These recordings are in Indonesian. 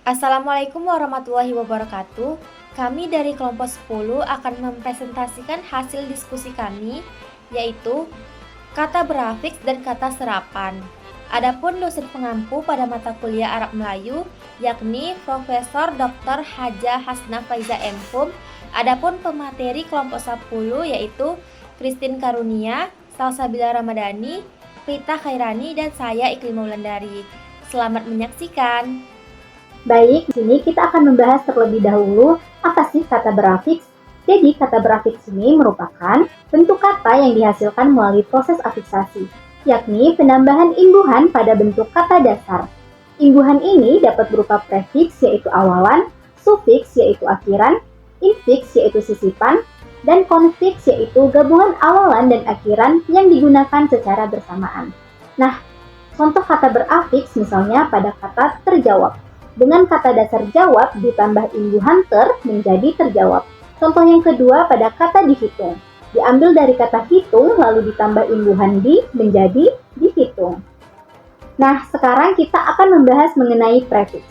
Assalamualaikum warahmatullahi wabarakatuh. Kami dari kelompok 10 akan mempresentasikan hasil diskusi kami, yaitu kata berafiks dan kata serapan. Adapun dosen pengampu pada mata kuliah Arab Melayu, yakni Profesor Dr. Haja Hasna Faiza M.Hum. Adapun pemateri kelompok 10 yaitu Christine Karunia, Salsabila Ramadhani, Rita Khairani, dan saya Iklim Wulandari. Selamat menyaksikan. Baik, di sini kita akan membahas terlebih dahulu apa sih kata berafiks. Jadi, kata berafiks ini merupakan bentuk kata yang dihasilkan melalui proses afiksasi, yakni penambahan imbuhan pada bentuk kata dasar. Imbuhan ini dapat berupa prefiks yaitu awalan, sufiks yaitu akhiran, infiks yaitu sisipan, dan konfiks yaitu gabungan awalan dan akhiran yang digunakan secara bersamaan. Nah, contoh kata berafiks misalnya pada kata terjawab. Dengan kata dasar jawab ditambah imbuhan ter menjadi terjawab. Contoh yang kedua pada kata dihitung. Diambil dari kata hitung lalu ditambah imbuhan di menjadi dihitung. Nah, sekarang kita akan membahas mengenai prefiks.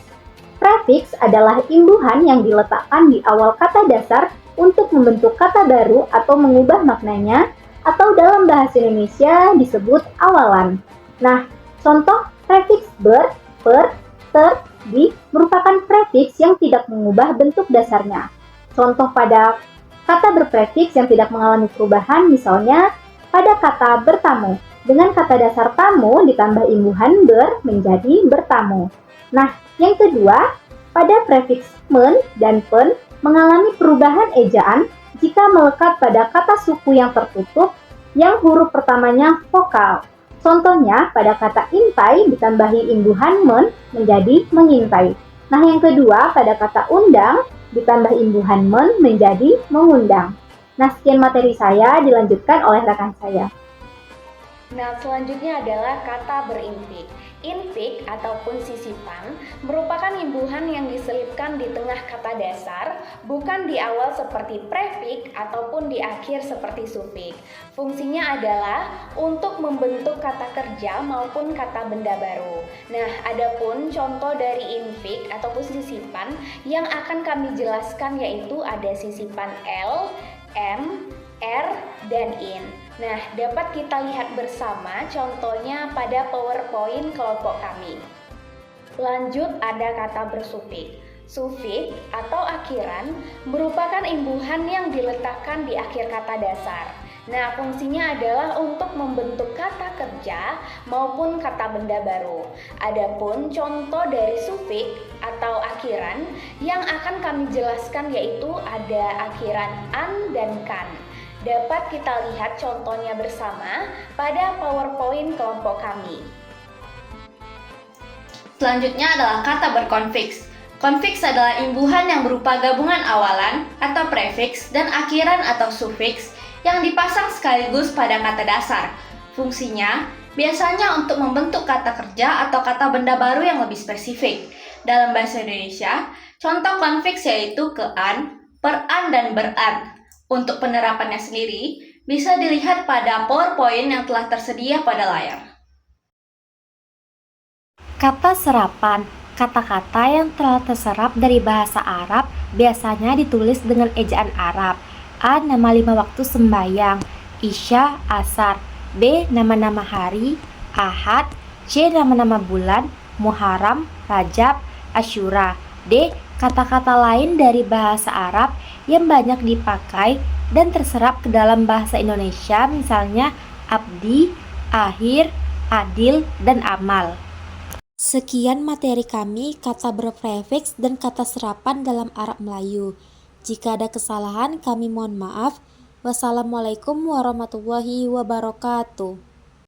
Prefiks adalah imbuhan yang diletakkan di awal kata dasar untuk membentuk kata baru atau mengubah maknanya, atau dalam bahasa Indonesia disebut awalan. Nah, contoh prefiks ber, per, ter, di merupakan prefiks yang tidak mengubah bentuk dasarnya. Contoh pada kata berprefiks yang tidak mengalami perubahan misalnya pada kata bertamu. Dengan kata dasar tamu ditambah imbuhan ber menjadi bertamu. Nah, yang kedua, pada prefiks men dan pen mengalami perubahan ejaan jika melekat pada kata suku yang tertutup yang huruf pertamanya vokal. Contohnya, pada kata intai ditambahi imbuhan men menjadi mengintai. Nah, yang kedua, pada kata undang ditambah imbuhan men menjadi mengundang. Nah, sekian materi saya, dilanjutkan oleh rekan saya. Nah, selanjutnya adalah kata berinfik. Infik ataupun sisipan merupakan imbuhan yang diselipkan di tengah kata dasar, bukan di awal seperti prefik ataupun di akhir seperti sufik. Fungsinya adalah untuk membentuk kata kerja maupun kata benda baru. Nah, adapun contoh dari infik ataupun sisipan yang akan kami jelaskan yaitu ada sisipan L, M, R, dan in. Nah, dapat kita lihat bersama contohnya pada PowerPoint kelompok kami. Lanjut ada kata bersufik. Sufik atau akhiran merupakan imbuhan yang diletakkan di akhir kata dasar. Nah, fungsinya adalah untuk membentuk kata kerja maupun kata benda baru. Adapun contoh dari sufik atau akhiran yang akan kami jelaskan yaitu ada akhiran an dan kan. Dapat kita lihat contohnya bersama pada PowerPoint kelompok kami. Selanjutnya adalah kata berkonfiks. Konfiks adalah imbuhan yang berupa gabungan awalan atau prefiks dan akhiran atau sufiks yang dipasang sekaligus pada kata dasar. Fungsinya biasanya untuk membentuk kata kerja atau kata benda baru yang lebih spesifik. Dalam bahasa Indonesia, contoh konfiks yaitu kean, peran, dan beran. Untuk penerapannya sendiri, bisa dilihat pada PowerPoint yang telah tersedia pada layar. Kata serapan, kata-kata yang telah terserap dari bahasa Arab biasanya ditulis dengan ejaan Arab. A. Nama 5 waktu sembahyang, Isya, Asar. B. Nama-nama hari, Ahad. C. Nama-nama bulan, Muharram, Rajab, Asyura. D. Kata-kata lain dari bahasa Arab yang banyak dipakai dan terserap ke dalam bahasa Indonesia, misalnya abdi, akhir, adil, dan amal. Sekian materi kami kata berprefiks dan kata serapan dalam Arab Melayu. Jika ada kesalahan, kami mohon maaf. Wassalamualaikum warahmatullahi wabarakatuh.